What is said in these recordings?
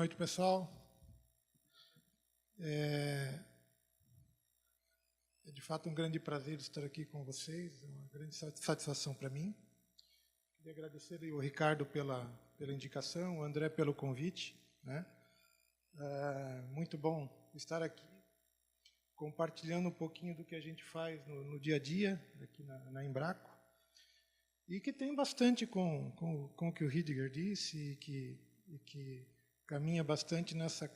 noite, pessoal. É de fato um grande prazer estar aqui com vocês, é uma grande satisfação para mim. Queria agradecer ao Ricardo pela indicação, o André pelo convite, né? Muito bom estar aqui, compartilhando um pouquinho do que a gente faz no dia a dia, aqui na Embraco, e que tem bastante com o que o Riediger disse, e que caminha bastante nessa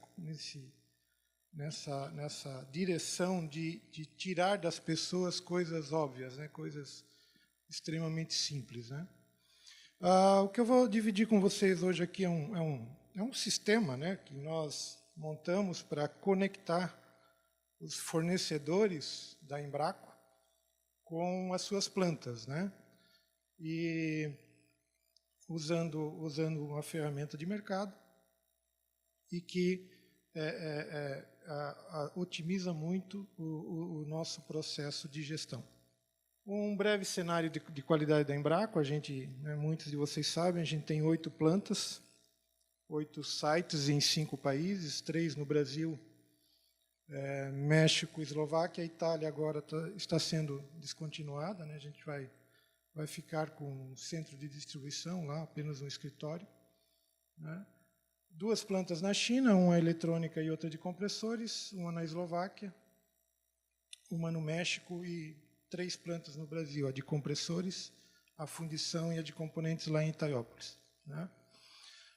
direção de tirar das pessoas coisas óbvias, né? Coisas extremamente simples, né? O que eu vou dividir com vocês hoje aqui é um sistema, né, que nós montamos para conectar os fornecedores da Embraco com as suas plantas, né? E usando uma ferramenta de mercado e que otimiza muito o nosso processo de gestão. Um breve cenário de qualidade da Embraco. A gente, né, muitos de vocês sabem, a gente tem 8 plantas, 8 sites em 5 países, 3 no Brasil, México, Eslováquia. A Itália agora está sendo descontinuada, né? A gente vai ficar com um centro de distribuição lá, apenas um escritório, né? 2 plantas na China, uma eletrônica e outra de compressores, uma na Eslováquia, uma no México e 3 plantas no Brasil, a de compressores, a fundição e a de componentes lá em Itaiópolis, né?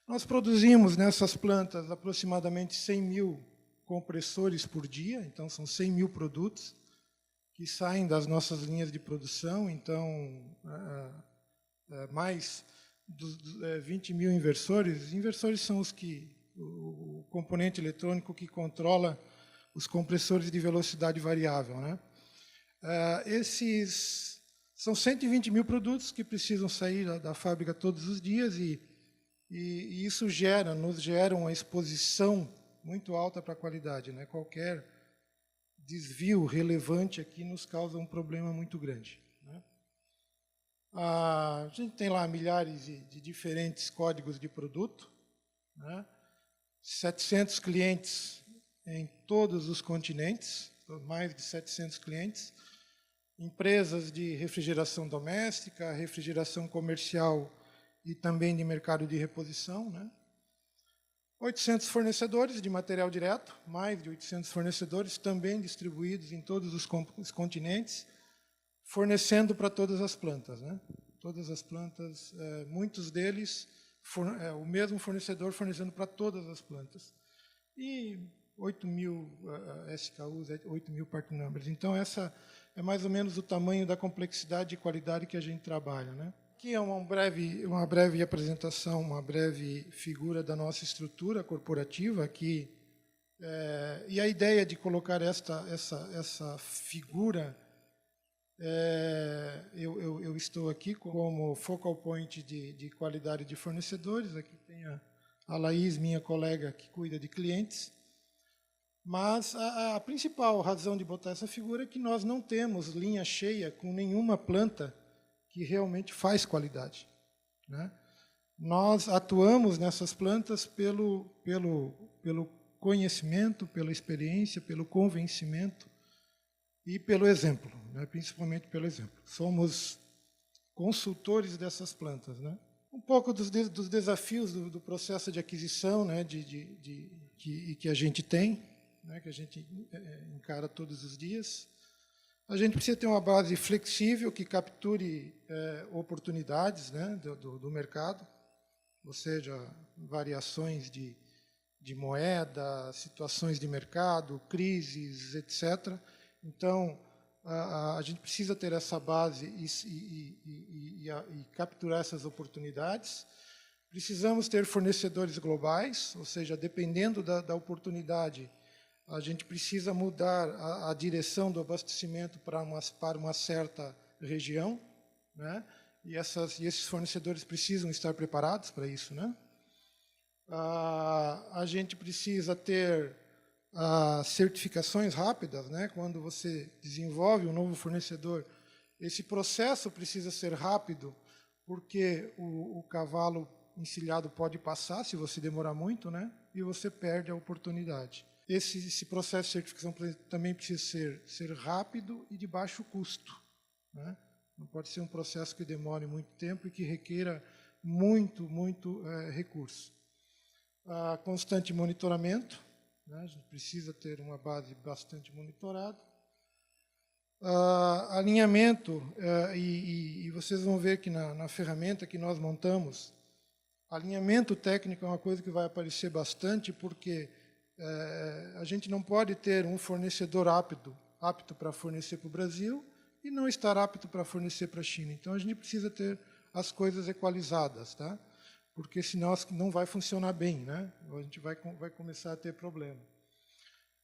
Nós produzimos nessas plantas aproximadamente 100 mil compressores por dia, então são 100 mil produtos que saem das nossas linhas de produção, então mais 20 mil inversores. Inversores são o componente eletrônico que controla os compressores de velocidade variável, né? Esses são 120 mil produtos que precisam sair da fábrica todos os dias e isso nos gera uma exposição muito alta para a qualidade, né? Qualquer desvio relevante aqui nos causa um problema muito grande, né? A gente tem lá milhares de diferentes códigos de produto, né? 700 clientes em todos os continentes, mais de 700 clientes, empresas de refrigeração doméstica, refrigeração comercial e também de mercado de reposição, né? 800 fornecedores de material direto, mais de 800 fornecedores, também distribuídos em todos os continentes, fornecendo para todas as plantas, né? Todas as plantas, muitos deles, o mesmo fornecedor fornecendo para todas as plantas. E 8 mil SKUs, 8 mil part numbers. Então, essa é mais ou menos o tamanho da complexidade e qualidade que a gente trabalha, né? Aqui é uma breve apresentação, uma breve figura da nossa estrutura corporativa aqui, e a ideia de colocar essa figura, eu estou aqui como focal point de qualidade de fornecedores. Aqui tem a Laís, minha colega, que cuida de clientes. Mas a principal razão de botar essa figura é que nós não temos linha cheia com nenhuma planta que realmente faz qualidade, né? Nós atuamos nessas plantas pelo conhecimento, pela experiência, pelo convencimento e pelo exemplo, né? Principalmente pelo exemplo. Somos consultores dessas plantas, né? Um pouco dos desafios do processo de aquisição, né? Que a gente tem, né? Que a gente encara todos os dias. A gente precisa ter uma base flexível que capture oportunidades, né, do mercado, ou seja, variações de moeda, situações de mercado, crises, etc. Então, a gente precisa ter essa base e capturar essas oportunidades. Precisamos ter fornecedores globais, ou seja, dependendo da oportunidade, a gente precisa mudar a direção do abastecimento para uma certa região, né? E esses fornecedores precisam estar preparados para isso, né? A gente precisa ter certificações rápidas, né? Quando você desenvolve um novo fornecedor, esse processo precisa ser rápido, porque o cavalo encilhado pode passar, se você demorar muito, né? E você perde a oportunidade. Esse processo de certificação também precisa ser rápido e de baixo custo, né? Não pode ser um processo que demore muito tempo e que requeira muito recurso. Constante monitoramento, né? A gente precisa ter uma base bastante monitorada. Alinhamento, e vocês vão ver que na ferramenta que nós montamos, alinhamento técnico é uma coisa que vai aparecer bastante, porque a gente não pode ter um fornecedor apto para fornecer para o Brasil e não estar apto para fornecer para a China. Então, a gente precisa ter as coisas equalizadas, tá? Porque senão não vai funcionar bem, né? A gente vai começar a ter problema.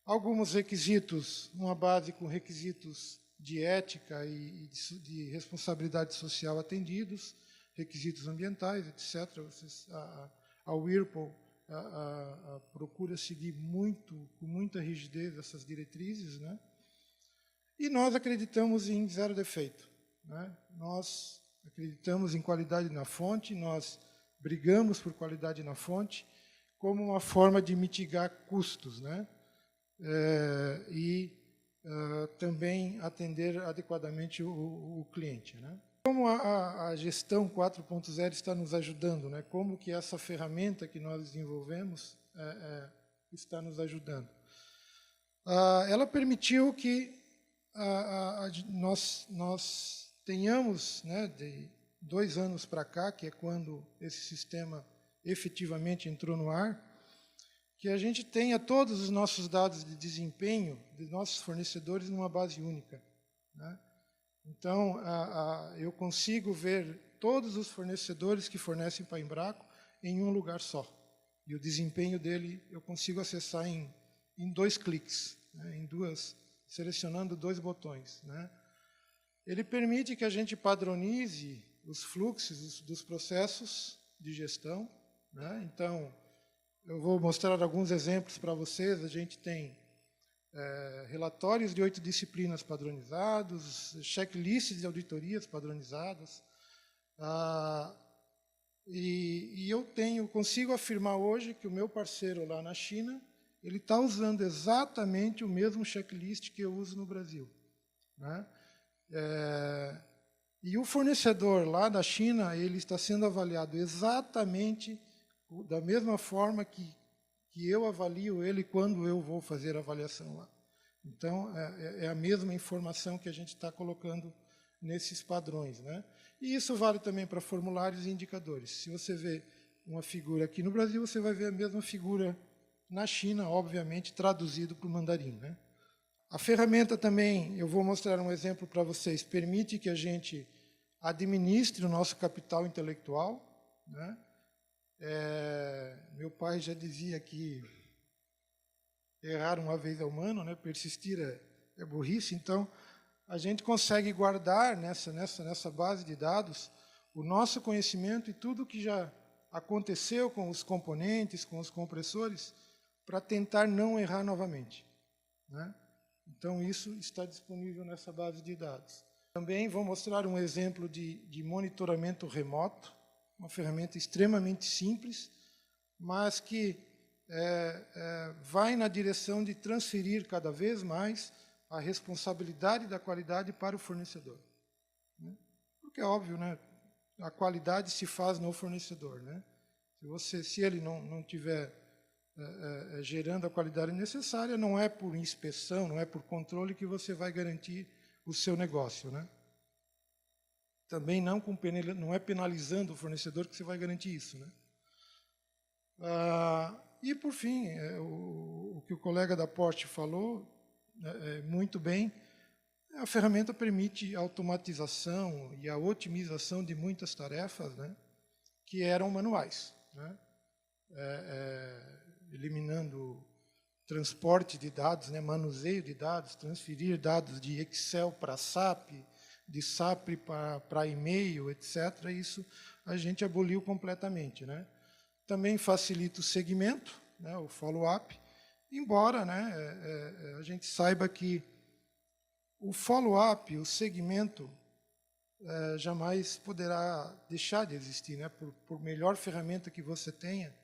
Alguns requisitos, uma base com requisitos de ética e de responsabilidade social atendidos, requisitos ambientais, etc. A Whirlpool procura seguir com muita rigidez essas diretrizes, né? E nós acreditamos em zero defeito, né? Nós acreditamos em qualidade na fonte, nós brigamos por qualidade na fonte como uma forma de mitigar custos, né? Também atender adequadamente o cliente, né? Como a gestão 4.0 está nos ajudando, né? Como que essa ferramenta que nós desenvolvemos está nos ajudando? Ela permitiu que nós tenhamos, né, de 2 anos para cá, que é quando esse sistema efetivamente entrou no ar, que a gente tenha todos os nossos dados de desempenho de nossos fornecedores numa base única, né? Então, eu consigo ver todos os fornecedores que fornecem para a Embraco em um lugar só. E o desempenho dele eu consigo acessar em 2 cliques, né? Selecionando 2 botões, né? Ele permite que a gente padronize os fluxos dos processos de gestão, né? Então, eu vou mostrar alguns exemplos para vocês. A gente tem relatórios de 8 disciplinas padronizados, checklists de auditorias padronizadas. E eu consigo afirmar hoje que o meu parceiro lá na China, ele está usando exatamente o mesmo checklist que eu uso no Brasil, né? E o fornecedor lá da China, ele está sendo avaliado exatamente da mesma forma que eu avalio ele quando eu vou fazer a avaliação lá. Então, é a mesma informação que a gente está colocando nesses padrões, né? E isso vale também para formulários e indicadores. Se você vê uma figura aqui no Brasil, você vai ver a mesma figura na China, obviamente, traduzido para o mandarim, né? A ferramenta também, eu vou mostrar um exemplo para vocês, permite que a gente administre o nosso capital intelectual, né? Meu pai já dizia que errar uma vez é humano, né? Persistir é burrice. Então, a gente consegue guardar nessa base de dados o nosso conhecimento e tudo que já aconteceu com os componentes, com os compressores, para tentar não errar novamente, né? Então, isso está disponível nessa base de dados. Também vou mostrar um exemplo de monitoramento remoto, uma ferramenta extremamente simples, mas que vai na direção de transferir cada vez mais a responsabilidade da qualidade para o fornecedor, né? Porque é óbvio, né? A qualidade se faz no fornecedor, né? Se ele não tiver gerando a qualidade necessária, não é por inspeção, não é por controle que você vai garantir o seu negócio, né? Também não é penalizando o fornecedor que você vai garantir isso, né? E, por fim, o que o colega da Porsche falou muito bem, a ferramenta permite a automatização e a otimização de muitas tarefas, né, que eram manuais, né? Eliminando transporte de dados, né, manuseio de dados, transferir dados de Excel para SAP, de SAP para e-mail, etc. Isso a gente aboliu completamente, né? Também facilita o segmento, né, o follow-up, embora, né, a gente saiba que o follow-up, o segmento, jamais poderá deixar de existir, né? Por melhor ferramenta que você tenha,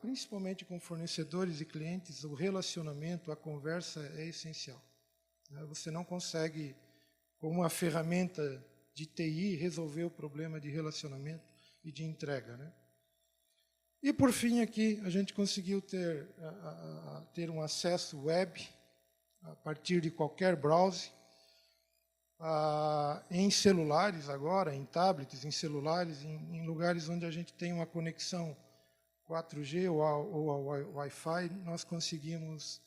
principalmente com fornecedores e clientes, o relacionamento, a conversa é essencial. Você não consegue, com uma ferramenta de TI, resolver o problema de relacionamento e de entrega, né? E, por fim, aqui, a gente conseguiu ter um acesso web, a partir de qualquer browser, em celulares agora, em tablets, em celulares, em lugares onde a gente tem uma conexão 4G ou Wi-Fi, nós conseguimos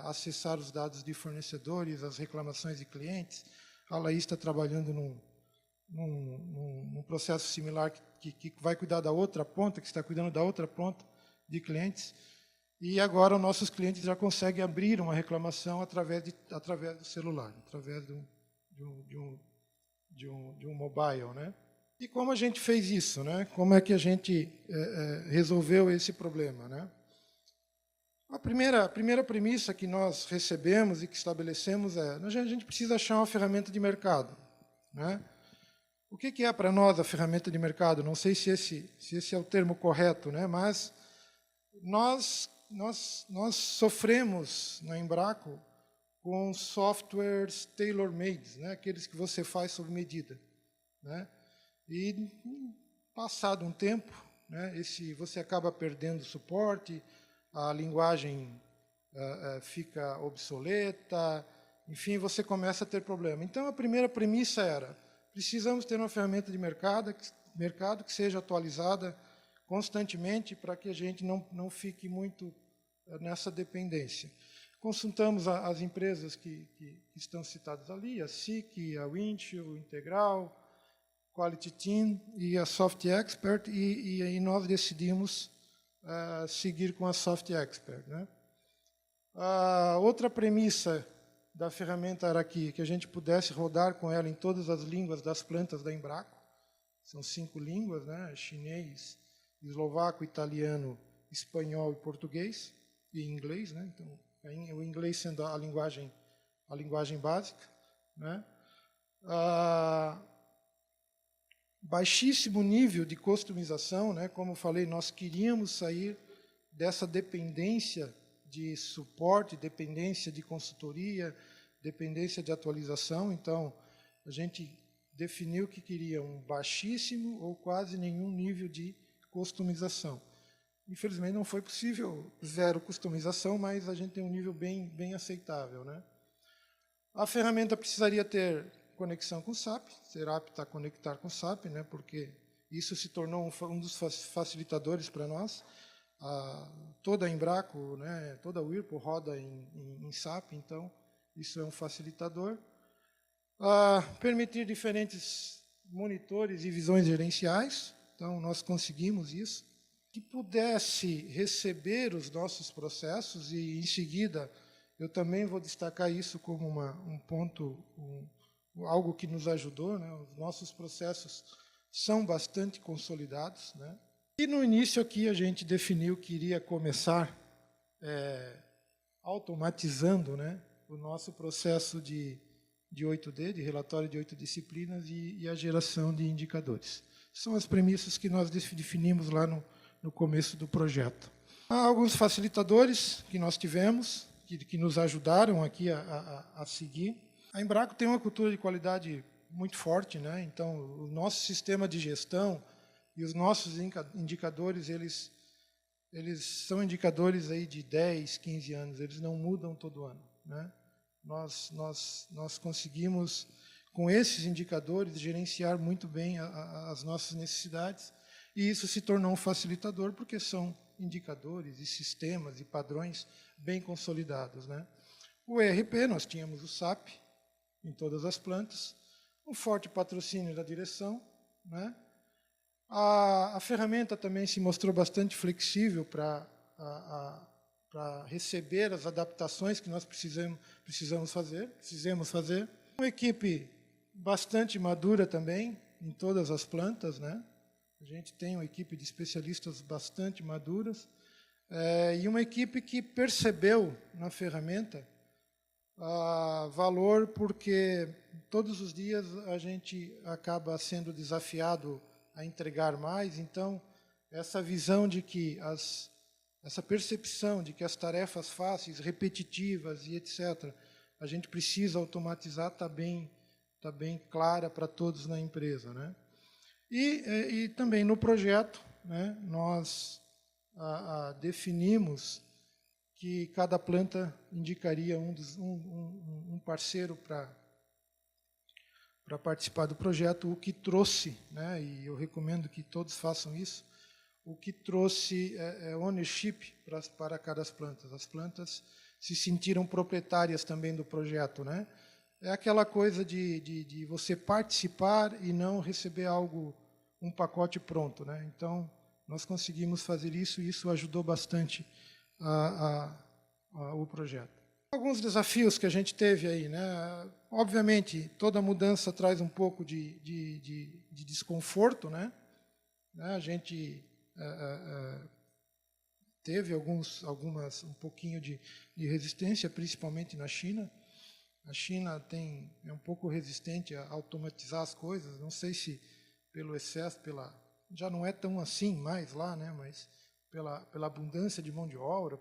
acessar os dados de fornecedores, as reclamações de clientes. A Laís está trabalhando num processo similar que vai cuidar da outra ponta, que está cuidando da outra ponta de clientes. E agora os nossos clientes já conseguem abrir uma reclamação através do celular, através de um mobile, né? E como a gente fez isso, né? Como é que a gente resolveu esse problema, né? A primeira premissa que nós recebemos e que estabelecemos a gente precisa achar uma ferramenta de mercado, né? O que é para nós a ferramenta de mercado? Não sei se esse é o termo correto, né? Mas nós sofremos na Embraco com softwares tailor-made, né? Aqueles que você faz sob medida, né? E, passado um tempo, né, você acaba perdendo suporte, a linguagem fica obsoleta, enfim, você começa a ter problema. Então, a primeira premissa era: precisamos ter uma ferramenta de mercado que seja atualizada constantemente para que a gente não fique muito nessa dependência. Consultamos as empresas que estão citadas ali, a SIC, a Windchill, o Integral, Quality Team e a Soft Expert, e aí nós decidimos seguir com a Soft Expert, né? A outra premissa da ferramenta era que a gente pudesse rodar com ela em todas as línguas das plantas da Embraco. São 5 línguas, né? Chinês, eslovaco, italiano, espanhol e português, e inglês, né? Então, o inglês sendo a linguagem básica, né? Baixíssimo nível de customização, né? Como eu falei, nós queríamos sair dessa dependência de suporte, dependência de consultoria, dependência de atualização. Então, a gente definiu que queria um baixíssimo ou quase nenhum nível de customização. Infelizmente, não foi possível zero customização, mas a gente tem um nível bem aceitável, né? A ferramenta precisaria ter conexão com SAP, ser apta a conectar com SAP, né, porque isso se tornou um dos facilitadores para nós. Toda a Embraco, né, toda a Whirlpool roda em SAP, então isso é um facilitador. Permitir diferentes monitores e visões gerenciais, então nós conseguimos isso. Que pudesse receber os nossos processos e, em seguida, eu também vou destacar isso como um ponto, algo que nos ajudou, né? Os nossos processos são bastante consolidados, né? E no início aqui a gente definiu que iria começar automatizando, né, o nosso processo de 8D, de relatório de 8 disciplinas e a geração de indicadores. São as premissas que nós definimos lá no começo do projeto. Há alguns facilitadores que nós tivemos, que nos ajudaram aqui a seguir. A Embraco tem uma cultura de qualidade muito forte, né? Então, o nosso sistema de gestão e os nossos indicadores, eles são indicadores aí de 10, 15 anos, eles não mudam todo ano, né? Nós conseguimos, com esses indicadores, gerenciar muito bem as nossas necessidades, e isso se tornou um facilitador, porque são indicadores e sistemas e padrões bem consolidados, né? O ERP, nós tínhamos o SAP, em todas as plantas, um forte patrocínio da direção, né? A ferramenta também se mostrou bastante flexível para receber as adaptações que nós precisamos fazer. Uma equipe bastante madura também, em todas as plantas, né? A gente tem uma equipe de especialistas bastante maduras, e uma equipe que percebeu na ferramenta Valor porque todos os dias a gente acaba sendo desafiado a entregar mais, então essa visão de que essa percepção de que as tarefas fáceis, repetitivas e etc., a gente precisa automatizar tá bem clara para todos na empresa, né? E também no projeto, né, nós definimos que cada planta indicaria um parceiro para participar do projeto, o que trouxe, né, e eu recomendo que todos façam isso, o que trouxe ownership para cada planta. As plantas se sentiram proprietárias também do projeto, né? É aquela coisa de você participar e não receber um pacote pronto, né? Então, nós conseguimos fazer isso e isso ajudou bastante o projeto. Alguns desafios que a gente teve aí, né? Obviamente, toda mudança traz um pouco de desconforto, né? A gente teve um pouquinho de resistência, principalmente na China. A China é um pouco resistente a automatizar as coisas, não sei se pelo excesso, já não é tão assim mais lá, né? Mas pela abundância de mão de obra,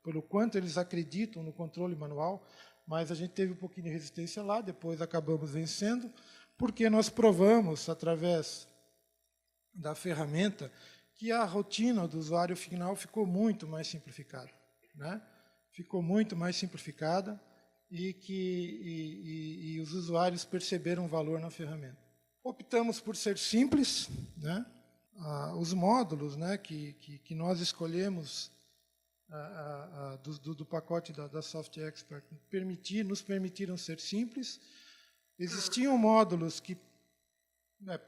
pelo quanto eles acreditam no controle manual, mas a gente teve um pouquinho de resistência lá, depois acabamos vencendo, porque nós provamos, através da ferramenta, que a rotina do usuário final ficou muito mais simplificada, né? Ficou muito mais simplificada e os usuários perceberam valor na ferramenta. Optamos por ser simples, né? Os módulos, né, que nós escolhemos do pacote da Soft Expert nos permitiram ser simples. Existiam módulos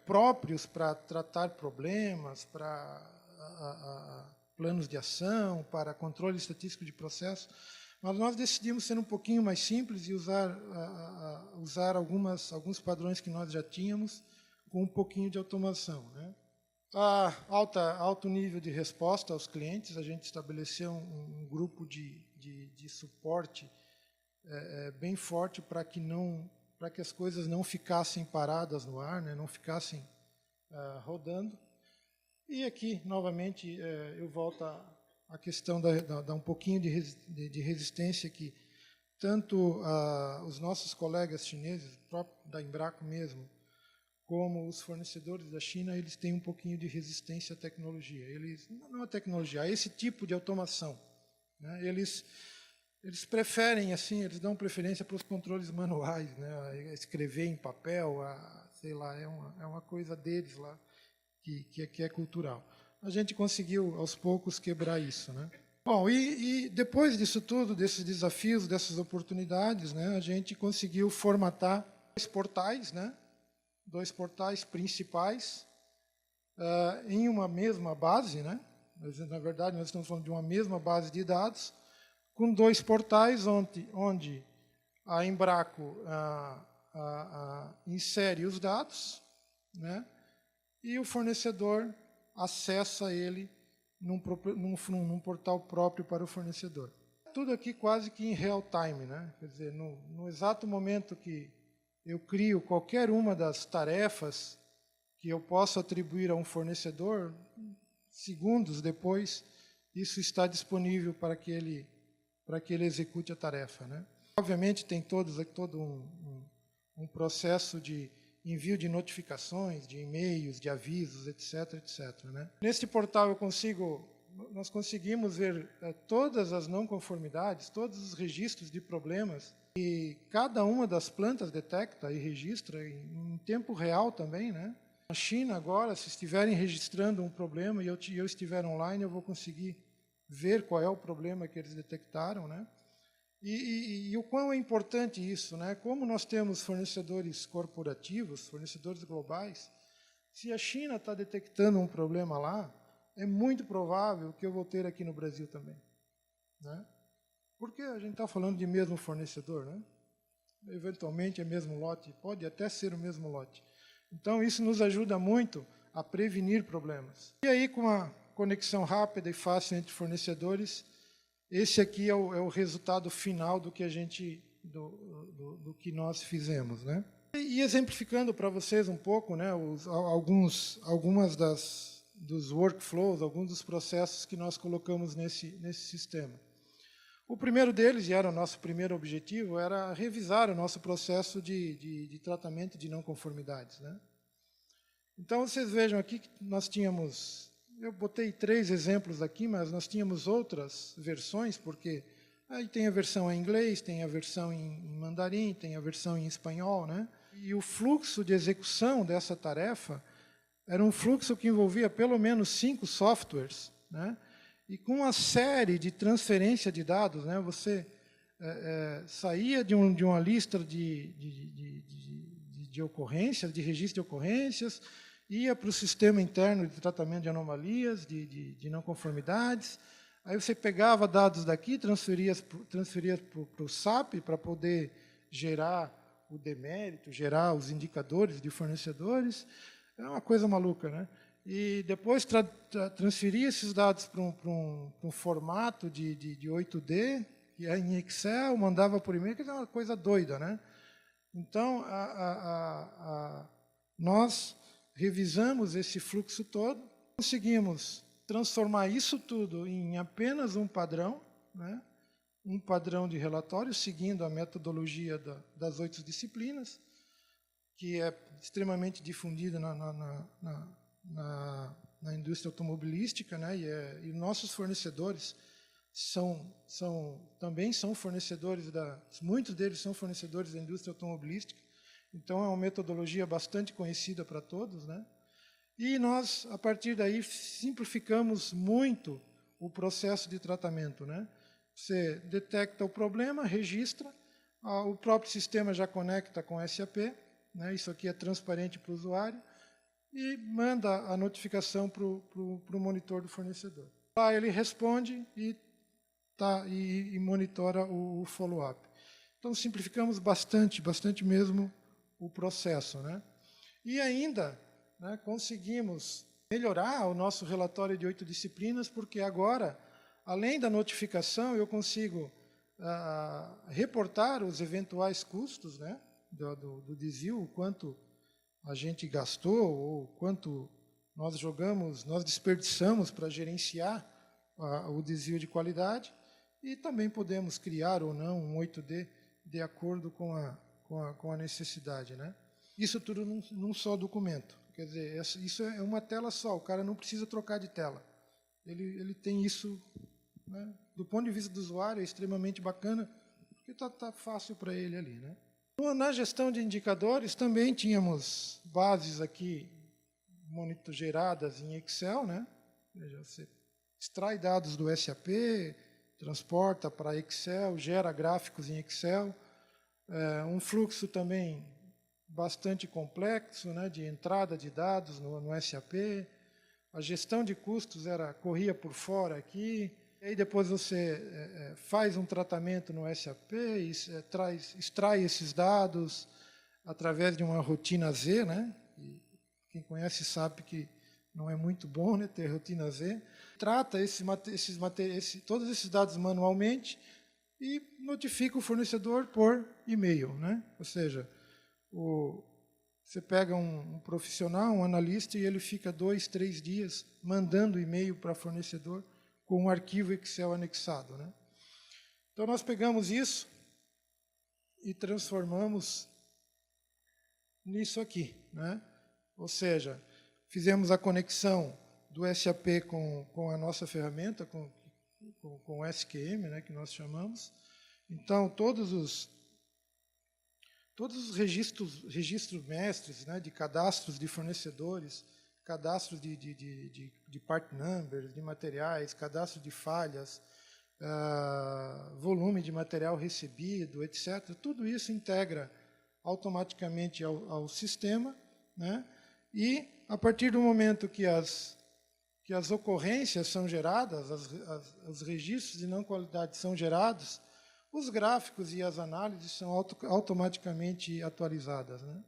próprios para tratar problemas, para planos de ação, para controle estatístico de processo, mas nós decidimos ser um pouquinho mais simples e usar alguns padrões que nós já tínhamos com um pouquinho de automação, né? Alto nível de resposta aos clientes, a gente estabeleceu um grupo de suporte bem forte para que as coisas não ficassem paradas no ar, né, não ficassem rodando. E aqui, novamente, eu volto à questão da um pouquinho de resistência que tanto os nossos colegas chineses, próprio da Embraco mesmo, como os fornecedores da China, eles têm um pouquinho de resistência à tecnologia. Não à tecnologia, a esse tipo de automação, né? Eles preferem, assim, eles dão preferência para os controles manuais, né? Escrever em papel, sei lá, é uma coisa deles lá, que é cultural. A gente conseguiu, aos poucos, quebrar isso, né? Bom, e depois disso tudo, desses desafios, dessas oportunidades, né, a gente conseguiu formatar 2 portais, né? 2 portais principais em uma mesma base, né? Na verdade, nós estamos falando de uma mesma base de dados, com 2 portais onde a Embraco insere os dados, né? E o fornecedor acessa ele num portal próprio para o fornecedor. Tudo aqui quase que em real time, né? Quer dizer, no exato momento que eu crio qualquer uma das tarefas que eu posso atribuir a um fornecedor, segundos depois, isso está disponível para que ele execute a tarefa, né? Obviamente tem todo um processo de envio de notificações, de e-mails, de avisos, etc, né? Neste portal nós conseguimos ver todas as não conformidades, todos os registros de problemas que cada uma das plantas detecta e registra em tempo real também, né? Na China agora, se estiverem registrando um problema e eu estiver online, eu vou conseguir ver qual é o problema que eles detectaram, né? E o quão é importante isso, né? Como nós temos fornecedores corporativos, fornecedores globais, se a China está detectando um problema lá, é muito provável que eu vou ter aqui no Brasil também, né? Porque a gente está falando de mesmo fornecedor, né? Eventualmente é mesmo lote, pode até ser o mesmo lote. Então, isso nos ajuda muito a prevenir problemas. E aí, com a conexão rápida e fácil entre fornecedores, esse aqui é o resultado final do que a gente do que nós fizemos, né? E exemplificando para vocês um pouco, né, algumas dos workflows, alguns dos processos que nós colocamos nesse sistema. O primeiro deles, e era o nosso primeiro objetivo, era revisar o nosso processo de tratamento de não conformidades, né? Então, vocês vejam aqui que nós tínhamos, eu botei 3 exemplos aqui, mas nós tínhamos outras versões, porque aí tem a versão em inglês, tem a versão em mandarim, tem a versão em espanhol, né? E o fluxo de execução dessa tarefa era um fluxo que envolvia pelo menos 5 softwares, né? E com uma série de transferência de dados, né? Você saía de uma lista de ocorrências, de registro de ocorrências, ia para o sistema interno de tratamento de anomalias, de não conformidades. Aí você pegava dados daqui, transferia para o SAP para poder gerar o demérito, gerar os indicadores de fornecedores. É uma coisa maluca, né? E depois transferia esses dados para um formato de 8D, que é em Excel, mandava por e-mail, que é uma coisa doida, né? Então, nós revisamos esse fluxo todo, conseguimos transformar isso tudo em apenas um padrão, né? Um padrão de relatório, seguindo a metodologia das 8 disciplinas, que é extremamente difundida na indústria automobilística, né? E nossos fornecedores também são fornecedores muitos deles são fornecedores da indústria automobilística, então é uma metodologia bastante conhecida para todos, né? E nós, a partir daí, simplificamos muito o processo de tratamento, né? Você detecta o problema, registra, o próprio sistema já conecta com o SAP, né? Isso aqui é transparente para o usuário, e manda a notificação para o monitor do fornecedor. Lá ele responde e monitora o follow-up. Então, simplificamos bastante mesmo o processo, né? E ainda, né, conseguimos melhorar o nosso relatório de 8 disciplinas, porque agora, além da notificação, eu consigo reportar os eventuais custos, né, do desvio, o quanto a gente gastou, ou quanto nós desperdiçamos para gerenciar o desvio de qualidade, e também podemos criar ou não um 8D de acordo com a necessidade, né? Isso tudo num só documento. Quer dizer, isso é uma tela só, o cara não precisa trocar de tela. Ele tem isso, né? Do ponto de vista do usuário, é extremamente bacana, porque está fácil para ele ali, né? Na gestão de indicadores, também tínhamos bases aqui geradas em Excel, né? Veja, você extrai dados do SAP, transporta para Excel, gera gráficos em Excel, um fluxo também bastante complexo, né, de entrada de dados no SAP, a gestão de custos corria por fora aqui, e aí depois você faz um tratamento no SAP, extrai esses dados através de uma rotina Z, né? E quem conhece sabe que não é muito bom, né, ter rotina Z. Trata todos esses dados manualmente e notifica o fornecedor por e-mail, né? Ou seja, você pega um profissional, um analista, e ele fica 2, 3 dias mandando e-mail para fornecedor com um arquivo Excel anexado, né? Então, nós pegamos isso e transformamos nisso aqui, né? Ou seja, fizemos a conexão do SAP com a nossa ferramenta, com o SQM, né, que nós chamamos. Então, todos os registros mestres, né, de cadastros de fornecedores, cadastros de part numbers, de materiais, cadastro de falhas, volume de material recebido, etc. Tudo isso integra automaticamente ao sistema, né? E, a partir do momento que as ocorrências são geradas, os registros de não qualidade são gerados, os gráficos e as análises são automaticamente atualizadas, né?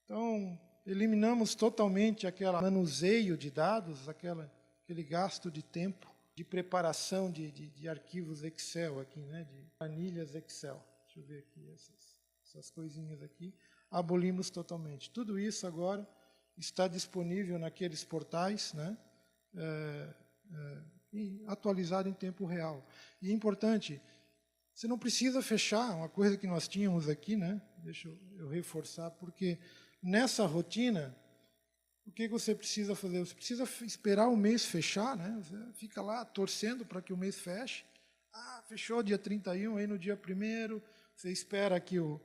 Então, eliminamos totalmente aquele manuseio de dados, aquele gasto de tempo de preparação de arquivos Excel aqui, né, de planilhas Excel. deixa eu ver aqui, essas coisinhas aqui, abolimos totalmente. Tudo isso agora está disponível naqueles portais, né? E atualizado em tempo real. E é importante, você não precisa fechar, uma coisa que nós tínhamos aqui, né? Deixa eu reforçar, porque nessa rotina, o que você precisa fazer? Você precisa esperar o mês fechar, né? Você fica lá torcendo para que o mês feche. Ah, fechou dia 31, aí no dia 1º, você espera que o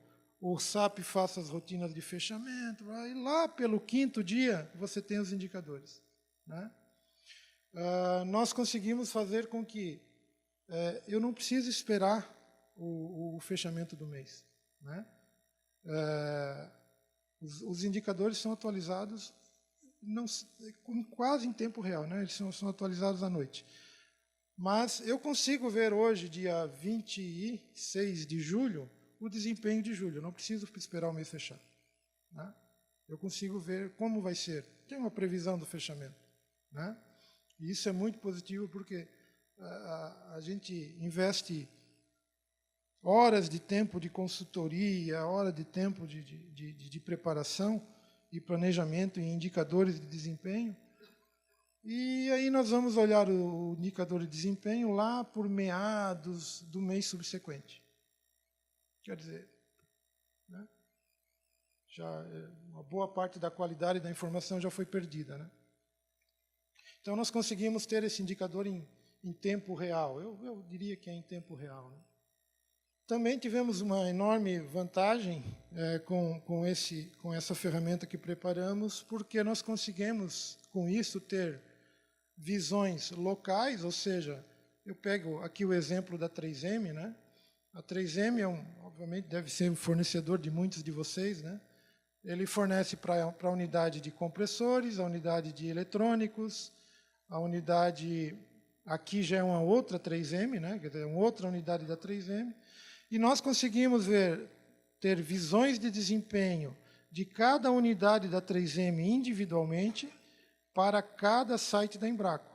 SAP faça as rotinas de fechamento, e lá pelo 5º dia você tem os indicadores, né? Nós conseguimos fazer com que eu não precise esperar o fechamento do mês, né? Os indicadores são atualizados quase em tempo real, né? Eles são atualizados à noite. Mas eu consigo ver hoje, dia 26 de julho, o desempenho de julho. Eu não preciso esperar o mês fechar, né? Eu consigo ver como vai ser. Tem uma previsão do fechamento, né? E isso é muito positivo porque a gente investe horas de tempo de consultoria, horas de tempo de preparação e planejamento em indicadores de desempenho. E aí nós vamos olhar o indicador de desempenho lá por meados do mês subsequente. Quer dizer, né? Já uma boa parte da qualidade da informação já foi perdida, né? Então nós conseguimos ter esse indicador em tempo real. Eu diria que é em tempo real, né? Também tivemos uma enorme vantagem com essa ferramenta que preparamos, porque nós conseguimos, com isso, ter visões locais, ou seja, eu pego aqui o exemplo da 3M, né? A 3M, obviamente, deve ser um fornecedor de muitos de vocês, né? Ele fornece para a unidade de compressores, a unidade de eletrônicos, a unidade, aqui já é uma outra 3M, né? Quer dizer, uma outra unidade da 3M, e nós conseguimos ter visões de desempenho de cada unidade da 3M individualmente para cada site da Embraco.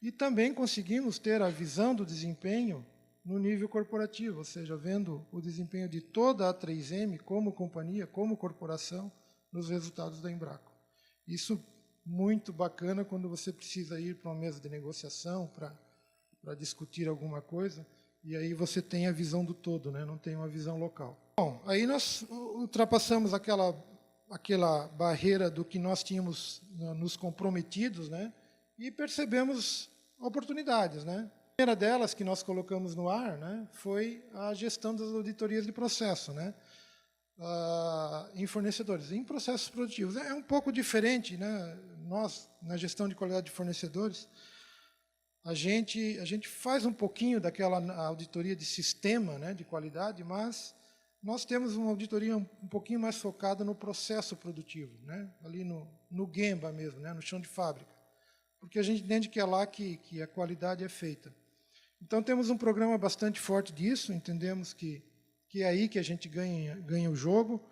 E também conseguimos ter a visão do desempenho no nível corporativo, ou seja, vendo o desempenho de toda a 3M como companhia, como corporação, nos resultados da Embraco. Isso muito bacana quando você precisa ir para uma mesa de negociação para discutir alguma coisa, e aí você tem a visão do todo, né? Não tem uma visão local. Bom, aí nós ultrapassamos aquela barreira do que nós tínhamos nos comprometidos, né? E percebemos oportunidades, né? A primeira delas que nós colocamos no ar, né, foi a gestão das auditorias de processo, né? Em fornecedores, em processos produtivos. É um pouco diferente, né? Nós, na gestão de qualidade de fornecedores, a gente faz um pouquinho daquela auditoria de sistema, né, de qualidade, mas nós temos uma auditoria um pouquinho mais focada no processo produtivo, né, ali no Gemba mesmo, né, no chão de fábrica, porque a gente entende que é lá que a qualidade é feita. Então, temos um programa bastante forte disso, entendemos que é aí que a gente ganha o jogo.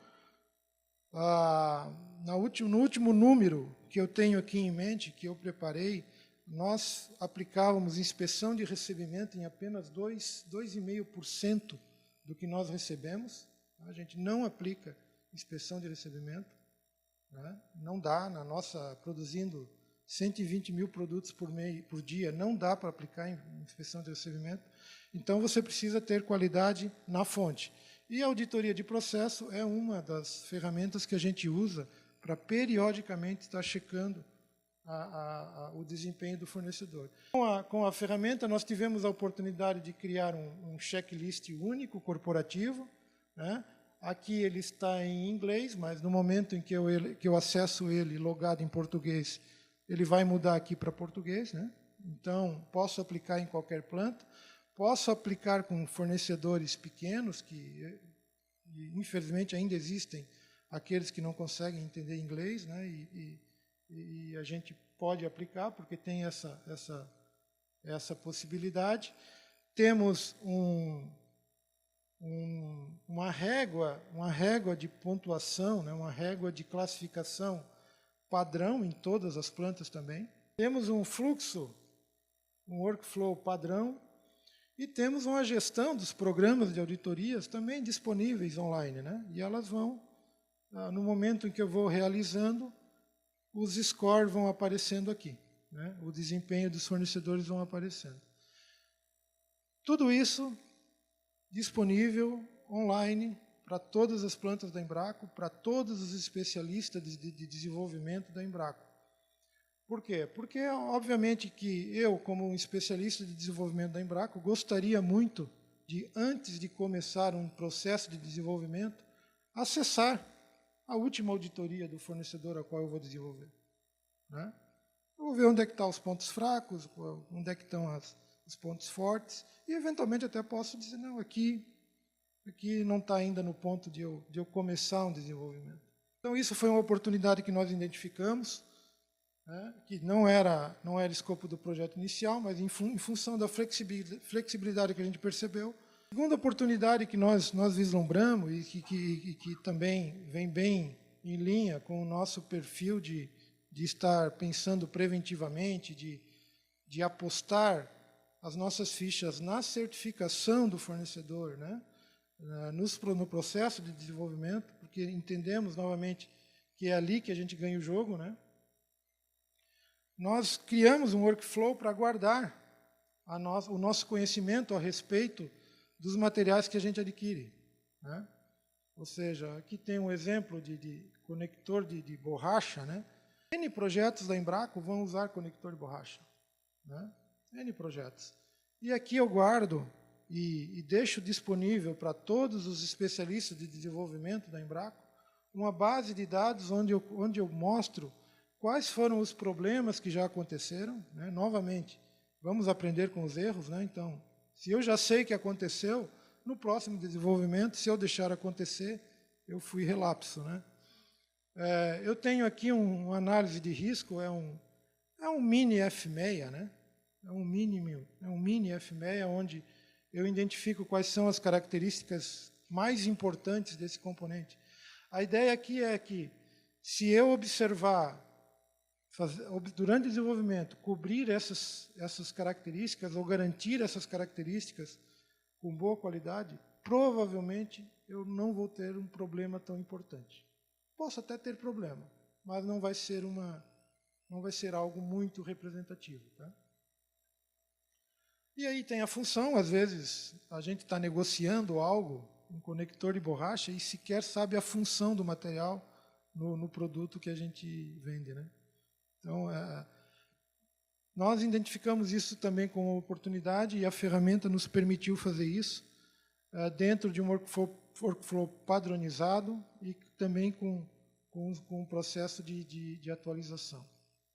No último número que eu tenho aqui em mente, que eu preparei, nós aplicávamos inspeção de recebimento em apenas 2,5% do que nós recebemos. A gente não aplica inspeção de recebimento, né? Não dá, produzindo 120 mil produtos por dia, não dá para aplicar em inspeção de recebimento. Então, você precisa ter qualidade na fonte. E a auditoria de processo é uma das ferramentas que a gente usa para periodicamente estar checando o desempenho do fornecedor. Com a ferramenta, nós tivemos a oportunidade de criar um checklist único corporativo, né? Aqui ele está em inglês, mas no momento em que eu acesso ele logado em português, ele vai mudar aqui para português, né? Então, posso aplicar em qualquer planta, posso aplicar com fornecedores pequenos, que infelizmente ainda existem aqueles que não conseguem entender inglês, né? E a gente pode aplicar, porque tem essa possibilidade. Temos uma régua de pontuação, né? Uma régua de classificação padrão em todas as plantas também. Temos um fluxo, um workflow padrão, E temos uma gestão dos programas de auditorias também disponíveis online, né? E elas vão, no momento em que eu vou realizando, os scores vão aparecendo aqui, né? O desempenho dos fornecedores vão aparecendo. Tudo isso disponível online para todas as plantas da Embraco, para todos os especialistas de desenvolvimento da Embraco. Por quê? Porque, obviamente, que eu, como um especialista de desenvolvimento da Embraco, gostaria muito de, antes de começar um processo de desenvolvimento, acessar a última auditoria do fornecedor a qual eu vou desenvolver, né? Eu vou ver onde é que estão os pontos fracos, onde é que estão os pontos fortes, e, eventualmente, até posso dizer, não, aqui não está ainda no ponto de eu começar um desenvolvimento. Então, isso foi uma oportunidade que nós identificamos, né, que não era escopo do projeto inicial, mas em função da flexibilidade que a gente percebeu. A segunda oportunidade que nós vislumbramos e que também vem bem em linha com o nosso perfil de estar pensando preventivamente, de apostar as nossas fichas na certificação do fornecedor, né, no processo de desenvolvimento, porque entendemos, novamente, que é ali que a gente ganha o jogo, né? Nós criamos um workflow para guardar o nosso conhecimento a respeito dos materiais que a gente adquire, né? Ou seja, aqui tem um exemplo de conector de borracha, né? N projetos da Embraco vão usar conector de borracha, né? N projetos. E aqui eu guardo e deixo disponível para todos os especialistas de desenvolvimento da Embraco uma base de dados onde eu mostro quais foram os problemas que já aconteceram, né? Novamente, vamos aprender com os erros, né? Então, se eu já sei que aconteceu, no próximo desenvolvimento, se eu deixar acontecer, eu fui relapso, né? Eu tenho aqui uma análise de risco, é um mini F6, né? É um mini F6, onde eu identifico quais são as características mais importantes desse componente. A ideia aqui é que, se eu observar, durante o desenvolvimento, cobrir essas características ou garantir essas características com boa qualidade, provavelmente eu não vou ter um problema tão importante. Posso até ter problema, mas não vai ser algo muito representativo, tá? E aí tem a função, às vezes a gente está negociando algo, um conector de borracha, e sequer sabe a função do material no produto que a gente vende, né? Então, nós identificamos isso também como oportunidade e a ferramenta nos permitiu fazer isso dentro de um workflow padronizado e também com um processo de atualização.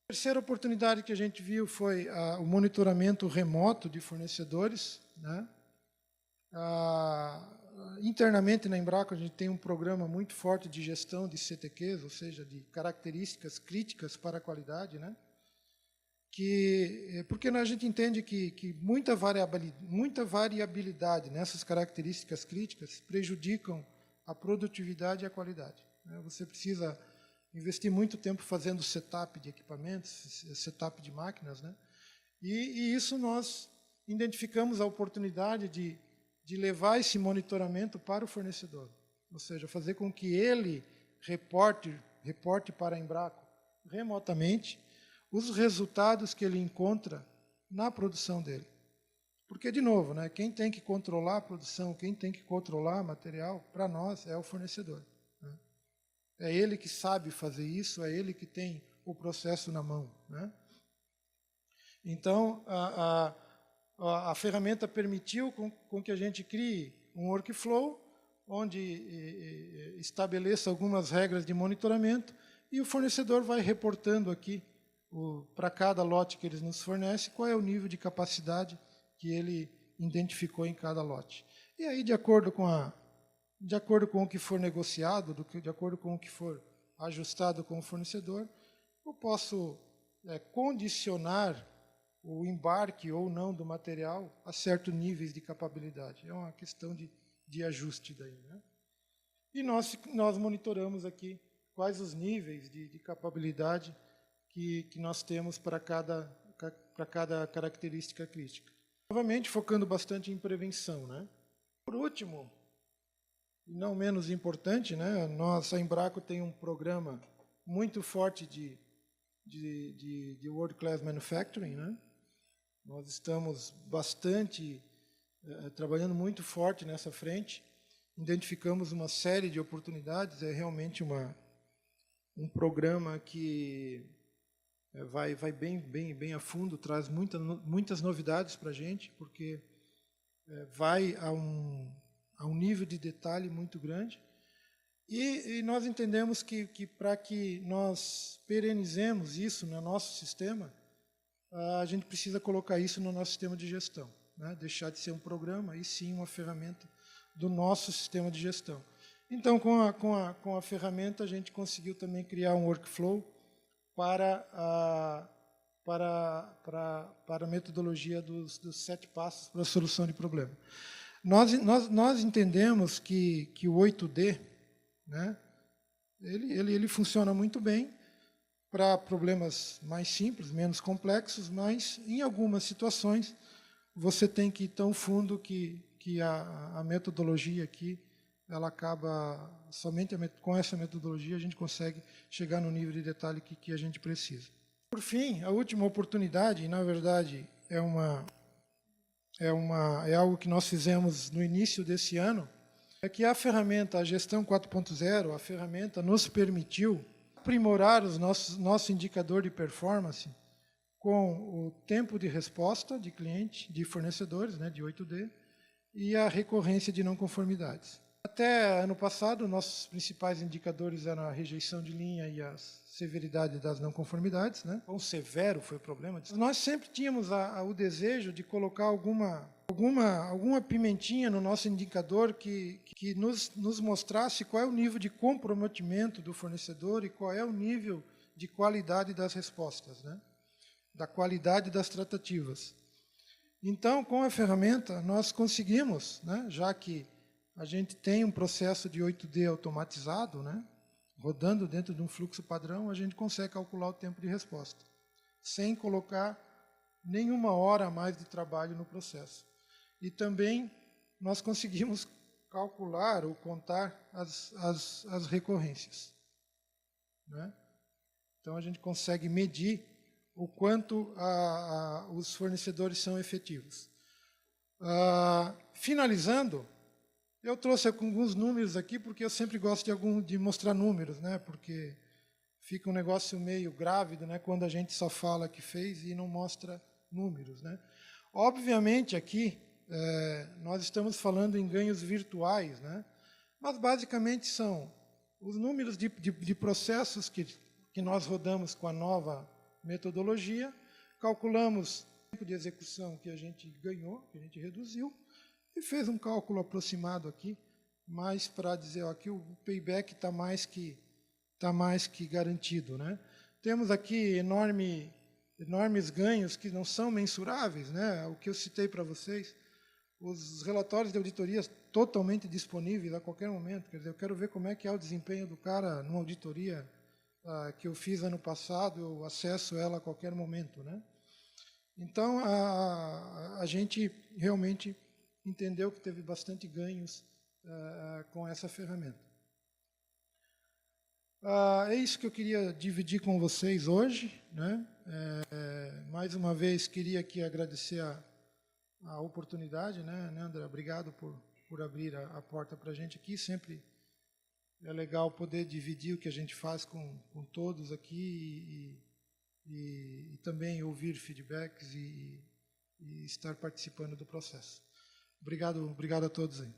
A terceira oportunidade que a gente viu foi o monitoramento remoto de fornecedores, né? Internamente na Embraco a gente tem um programa muito forte de gestão de CTQs, ou seja, de características críticas para a qualidade, né? Porque a gente entende que muita variabilidade nessas características críticas prejudicam a produtividade e a qualidade, né? Você precisa investir muito tempo fazendo setup de equipamentos, setup de máquinas, né? E isso nós identificamos a oportunidade de levar esse monitoramento para o fornecedor, ou seja, fazer com que ele reporte para a Embraco remotamente os resultados que ele encontra na produção dele. Porque, de novo, né, quem tem que controlar a produção, quem tem que controlar o material, para nós, é o fornecedor, né? É ele que sabe fazer isso, é ele que tem o processo na mão, né? Então, a ferramenta permitiu com que a gente crie um workflow onde estabeleça algumas regras de monitoramento e o fornecedor vai reportando aqui para cada lote que eles nos fornecem qual é o nível de capacidade que ele identificou em cada lote. E aí, de acordo com o que for negociado, de acordo com o que for ajustado com o fornecedor, eu posso condicionar o embarque ou não do material a certos níveis de capabilidade. É uma questão de ajuste daí, né? E nós monitoramos aqui quais os níveis de capabilidade que nós temos para cada característica crítica. Novamente, focando bastante em prevenção, né? Por último, e não menos importante, né? A Embraco tem um programa muito forte de World Class Manufacturing, né? Nós estamos trabalhando muito forte nessa frente, identificamos uma série de oportunidades, é realmente um programa que vai bem a fundo, traz muitas novidades para a gente, porque vai a um nível de detalhe muito grande. E nós entendemos que para que nós perenizemos isso no nosso sistema, a gente precisa colocar isso no nosso sistema de gestão, né? Deixar de ser um programa e sim uma ferramenta do nosso sistema de gestão. Então, com a ferramenta, a gente conseguiu também criar um workflow para a metodologia dos 7 passos para a solução de problema. Nós entendemos que o 8D, né, ele funciona muito bem para problemas mais simples, menos complexos, mas em algumas situações você tem que ir tão fundo que a metodologia aqui, ela acaba, somente com essa metodologia a gente consegue chegar no nível de detalhe que a gente precisa. Por fim, a última oportunidade, na verdade, é algo que nós fizemos no início desse ano, é que a ferramenta, a Gestão 4.0, a ferramenta nos permitiu aprimorar nosso indicador de performance com o tempo de resposta de cliente, de fornecedores, né, de 8D, e a recorrência de não conformidades. Até ano passado, nossos principais indicadores eram a rejeição de linha e a severidade das não conformidades, né? Quão severo foi o problema. Nós sempre tínhamos o desejo de colocar alguma pimentinha no nosso indicador que nos mostrasse qual é o nível de comprometimento do fornecedor e qual é o nível de qualidade das respostas, né? Da qualidade das tratativas. Então, com a ferramenta, nós conseguimos, né, já que a gente tem um processo de 8D automatizado, né, rodando dentro de um fluxo padrão, a gente consegue calcular o tempo de resposta, sem colocar nenhuma hora a mais de trabalho no processo. E também nós conseguimos calcular ou contar as recorrências, né? Então, a gente consegue medir o quanto os fornecedores são efetivos. Finalizando, eu trouxe alguns números aqui, porque eu sempre gosto de mostrar números, né? Porque fica um negócio meio grávido, né? Quando a gente só fala que fez e não mostra números, né? Obviamente, aqui, nós estamos falando em ganhos virtuais, né? Mas, basicamente, são os números de processos que nós rodamos com a nova metodologia, calculamos o tempo de execução que a gente ganhou, que a gente reduziu, e fez um cálculo aproximado aqui, mais para dizer, ó, aqui o payback está mais que garantido, né? Temos aqui enormes ganhos que não são mensuráveis, né? O que eu citei para vocês, os relatórios de auditoria totalmente disponíveis a qualquer momento. Quer dizer, eu quero ver como é que é o desempenho do cara numa auditoria que eu fiz ano passado, eu acesso ela a qualquer momento, né? Então, a gente realmente entendeu que teve bastante ganhos com essa ferramenta. É isso que eu queria dividir com vocês hoje, né? Mais uma vez, queria aqui agradecer a oportunidade, né, André? Obrigado por abrir a porta para a gente aqui. Sempre é legal poder dividir o que a gente faz com todos aqui e também ouvir feedbacks e estar participando do processo. Obrigado a todos aí.